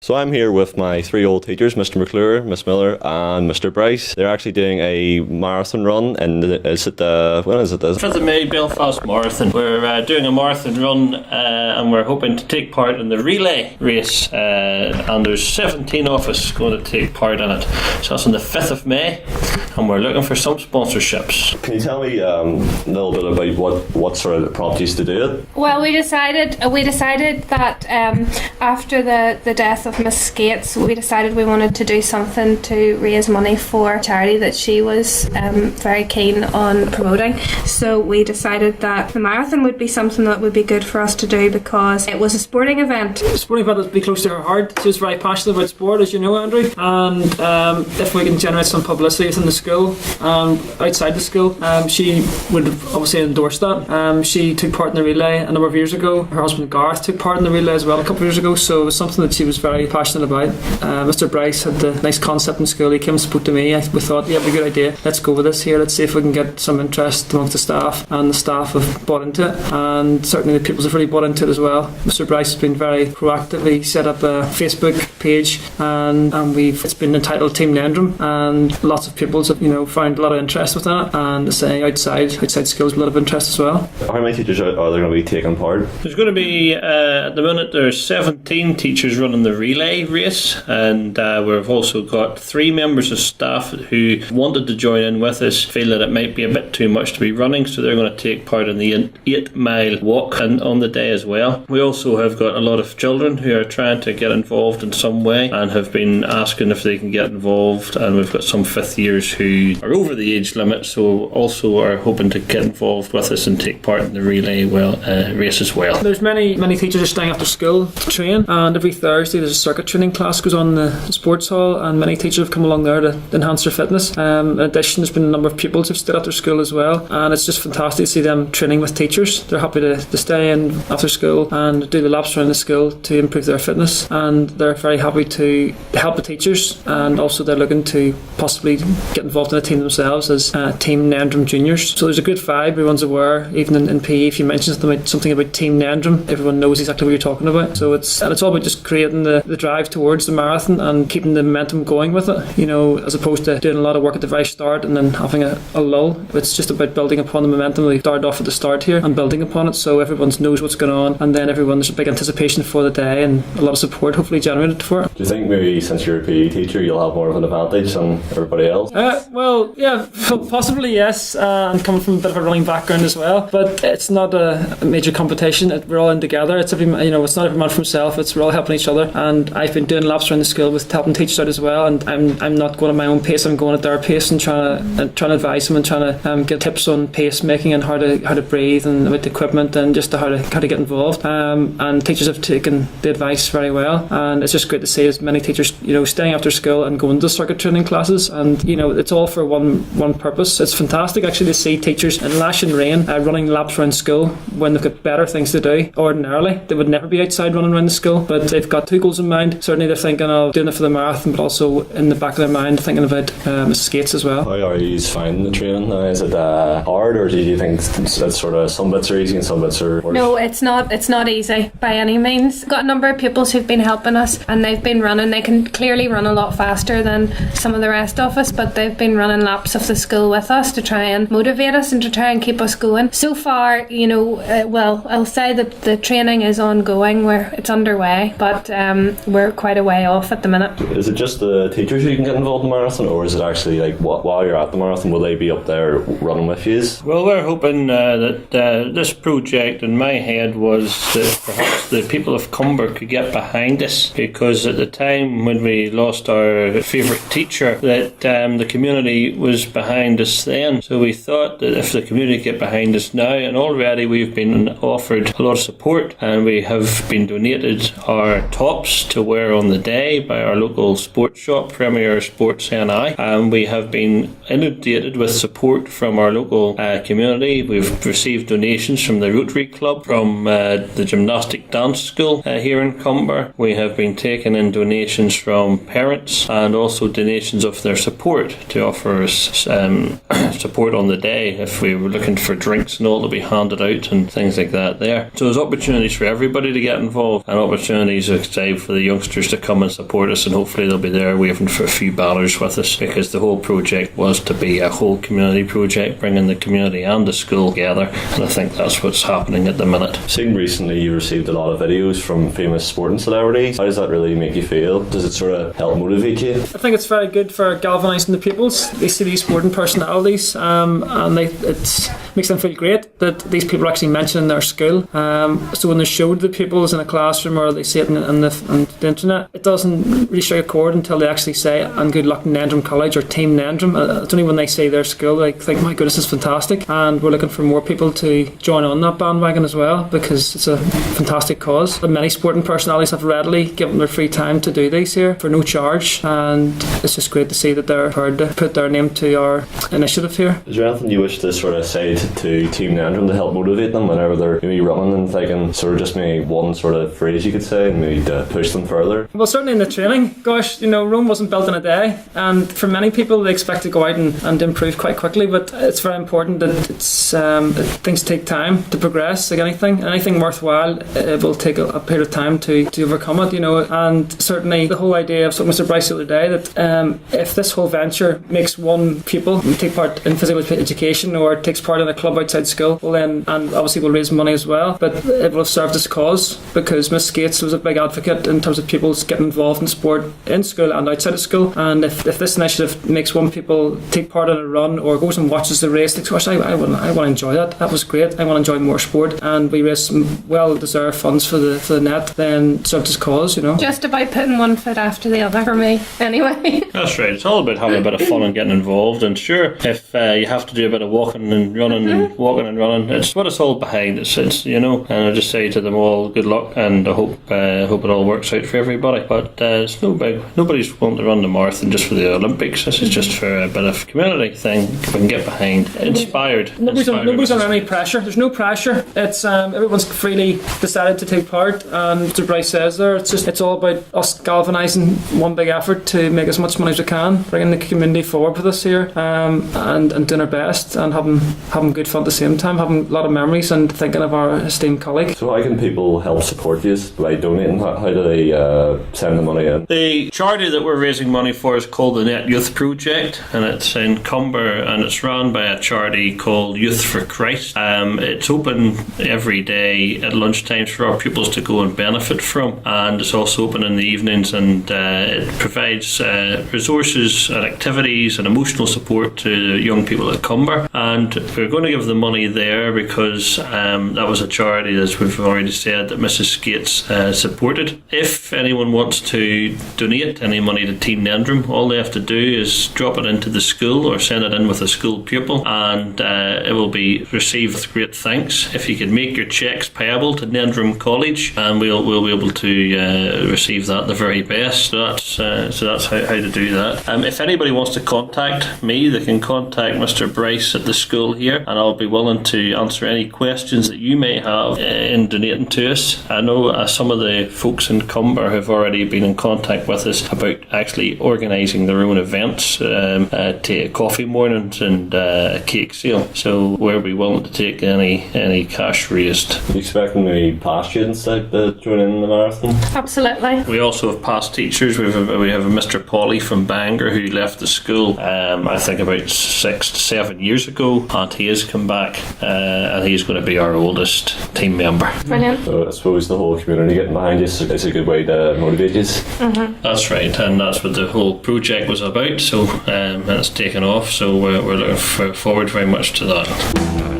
So I'm here with my three old teachers, Mr. McClure, Miss Miller and Mr. Bryce. They're actually doing a marathon run and when is it this? 5th of May Belfast Marathon. We're doing a marathon run and we're hoping to take part in the relay race and there's 17 of us going to take part in it. So that's on the 5th of May and we're looking for some sponsorships. Can you tell me a little bit about what sort of prompted you to do it? Well, we decided that after the death of Miss Skates, we decided we wanted to do something to raise money for a charity that she was very keen on promoting. So we decided that the marathon would be something that would be good for us to do because it was a sporting event. A sporting event would be close to her heart. She was very passionate about sport, as you know, Andrew. And if we can generate some publicity within the school and outside the school, she would obviously endorse that. She took part in the relay a number of years ago. Her husband Garth took part in the relay as well a couple of years ago. So it was something that she was very passionate about. Mr. Bryce had the nice concept in school. He came and spoke to me. We thought, yeah, it'd be a good idea. Let's go with this here. Let's see if we can get some interest amongst the staff. And the staff have bought into it. And certainly the pupils have really bought into it as well. Mr. Bryce has been very proactive. He set up a Facebook page and it's been entitled Team Nendrum. And lots of pupils have, found a lot of interest with that. And saying outside schools, a lot of interest as well. How many teachers are there going to be taking part? There's going to be, at the minute, there's 17 teachers running the relay race, and we've also got 3 members of staff who wanted to join in with us, feel that it might be a bit too much to be running, so they're going to take part in the 8-mile walk and on the day as well. We also have got a lot of children who are trying to get involved in some way and have been asking if they can get involved, and we've got some 5th years who are over the age limit, so also are hoping to get involved with us and take part in the relay race as well. There's many teachers are staying after school to train, and every Thursday there's a circuit training class goes on in the sports hall, and many teachers have come along there to enhance their fitness. In addition, there's been a number of pupils who've stayed after school as well, and it's just fantastic to see them training with teachers. They're happy to stay in after school and do the laps around the school to improve their fitness, and they're very happy to help the teachers, and also they're looking to possibly get involved in a team themselves as Team Nendrum Juniors. So there's a good vibe. Everyone's aware, even in PE, if you mention something about Team Nendrum, everyone knows exactly what you're talking about. So it's all about just creating the drive towards the marathon and keeping the momentum going with it, as opposed to doing a lot of work at the very start and then having a lull. It's just about building upon the momentum. We started off at the start here and building upon it, so everyone knows what's going on, and then there's a big anticipation for the day and a lot of support hopefully generated for it. Do you think maybe since you're a PE teacher you'll have more of an advantage than everybody else? Well, yeah, possibly yes, and coming from a bit of a running background as well, but it's not a major competition. We're all in together. It's it's not every man for himself. We're all helping each other, and I've been doing laps around the school with helping teachers out as well, and I'm not going at my own pace. I'm going at their pace and trying to advise them and trying to get tips on pace making and how to breathe and about the equipment and just how to get involved. And teachers have taken the advice very well, and it's just great to see as many teachers staying after school and going to circuit training classes, and it's all for one purpose. It's fantastic actually to see teachers in lash and rain running laps around school when they've got better things to do. Ordinarily they would never be outside running around the school, but they've got 2 goals in mind. Certainly they're thinking of doing it for the marathon, but also in the back of their mind thinking about Mrs. Skates as well. How are you finding the training now? Is it hard, or do you think it's sort of some bits are easy and some bits are worse? No, it's not easy by any means. Got a number of pupils who've been helping us, and they've been running. They can clearly run a lot faster than some of the rest of us, but they've been running laps of the school with us to try and motivate us and to try and keep us going. So far, I'll say that the training is ongoing, where it's underway, but we're quite a way off at the minute. Is it just the teachers who can get involved in the marathon, or is it actually while you're at the marathon, will they be up there running with you? Well, we're hoping that this project in my head was that perhaps the people of Cumber could get behind us, because at the time when we lost our favourite teacher, that the community was behind us then. So we thought that if the community get behind us now, and already we've been offered a lot of support, and we have been donated our tops to wear on the day by our local sports shop, Premier Sports NI, and we have been inundated with support from our local community. We've received donations from the Rotary Club, from the Gymnastic Dance School here in Cumber. We have been taking in donations from parents and also donations of their support to to offer us support on the day if we were looking for drinks and all to be handed out and things like that there. So there's opportunities for everybody to get involved, and opportunities for the youngsters to come and support us, and hopefully they'll be there waving for a few banners with us, because the whole project was to be a whole community project, bringing the community and the school together, and I think that's what's happening at the minute. Seen recently you received a lot of videos from famous sporting celebrities. How does that really make you feel? Does it sort of help motivate you? I think it's very good for galvanising the pupils. They see these sporting personalities, and it makes them feel great that these people are actually mentioned in their school. So when they're showed the pupils in a classroom or they see it on the internet, it doesn't really strike a chord until they actually say, and good luck Nendrum College or Team Nendrum. It's only when they see their school they think, my goodness, it's fantastic, and we're looking for more people to join on that bandwagon as well, because it's a fantastic cause. But many sporting personalities have readily given their free time to do these here for no charge, and it's just great to see that they're proud to put their name to our initiative here. Is there anything you wish to sort of say to Team Nendrum to help motivate them whenever they're maybe running and thinking sort of just maybe one sort of phrase you could say and maybe to push them further? Well, certainly in the training, gosh, Rome wasn't built in a day, and for many people they expect to go out and improve quite quickly, but it's very important that things take time to progress. Like anything worthwhile, it will take a period of time to overcome it, and certainly the whole idea of something Mr. Bryce the other day, that if this whole venture makes one pupil take part in physical education or takes part in a club outside school, well then, and obviously we'll raise money as well, but it will have served its cause, because Miss Gates was a big advocate in terms of pupils getting involved in sport in school and outside of school, and if this initiative makes one pupil take part in a run or goes and watches the race, like, gosh, I want to enjoy that was great, I want to enjoy more sport, and we raise some well-deserved funds for the net, then served its cause, Just about putting one foot after the other for me, anyway. That's right, it's all about having a bit of fun and getting involved, and sure, if you have to do a bit of walking and running and walking and running, it's what it's all behind. It's and I just say to them all, good luck, and I hope it all works out for everybody. But it's nobody's wanting to run the marathon just for the Olympics. This is just for a bit of community thing we can get behind. Inspired. Nobody's under any pressure. There's no pressure. It's everyone's freely decided to take part, and Mr. Bryce says there, it's all about us galvanising one big effort to make as much money as we can, bringing the community forward with us here, and doing our best and having good fun at the same time, having a lot of memories and thinking of our esteemed colleague. So how can people help support you by donating? How do they send the money in? The charity that we're raising money for is called the Net Youth Project, and it's in Cumber, and it's run by a charity called Youth for Christ. It's open every day at lunchtimes for our pupils to go and benefit from, and it's also open in the evenings, and it provides resources and activities and emotional support to young people at Cumber, and we're going to give the money there because that was a charity, as we've already said, that Mrs. Gates supported. If anyone wants to donate any money to Team Nendrum, all they have to do is drop it into the school or send it in with a school pupil, and it will be received with great thanks. If you could make your cheques payable to Nendrum College, and we'll be able to receive that the very best. So that's how to do that. If anybody wants to contact me, they can contact Mr. Bryce at the school here, and I'll be willing to answer any questions that you may have in donating to us. I know some of the folks in Cumber have already been in contact with us about actually organising their own events, coffee mornings and a cake sale. So we'll be willing to take any cash raised. Are you expecting maybe past students to join in the marathon? Absolutely. We also have past teachers. We have a Mr. Pauly from Bangor who left the school I think about 6 to 7 years ago, and he has come back, and he's going to be our oldest team member. Brilliant. So I suppose the whole community getting behind you is a good way to motivate you. Mm-hmm. That's right, and that's what the whole project was about. So it's taken off. So we're looking forward very much to that.